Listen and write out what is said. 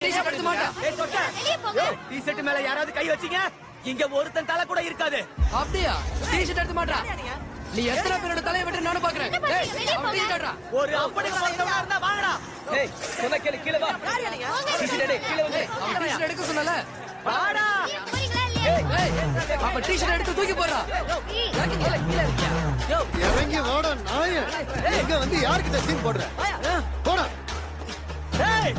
T-shirt எடுத்து மாட்டேன். ஏய் சொட்ட. டி-ஷர்ட் மேல யாராவது கை வச்சீங்க இங்க ஒருத்தன் தலை கூட இருக்காது. அப்படியா? டி-ஷர்ட் எடுத்து மாட்டா. நீ எத்தனை பேரோட தலையை வெட்டி நானும் பாக்குறேன். ஏய் அவன் டி-ஷர்ட்ரா. ஒரு அப்படி ஒருத்தனா இருந்தா வாங்கடா. ஏய் சொன்ன கேளு கீழ வா. டி-ஷர்ட் எடு கீழ வந்து. அவன் டி-ஷர்ட் எடுக்க சொன்னல. வாடா. ஏய் அப்ப டி-ஷர்ட் எடுத்து தூக்கி போடுறா. இறங்கி வாடா நாயே. எங்க வந்து யாருக்கு சீன் போடுற? போடா. ஏய்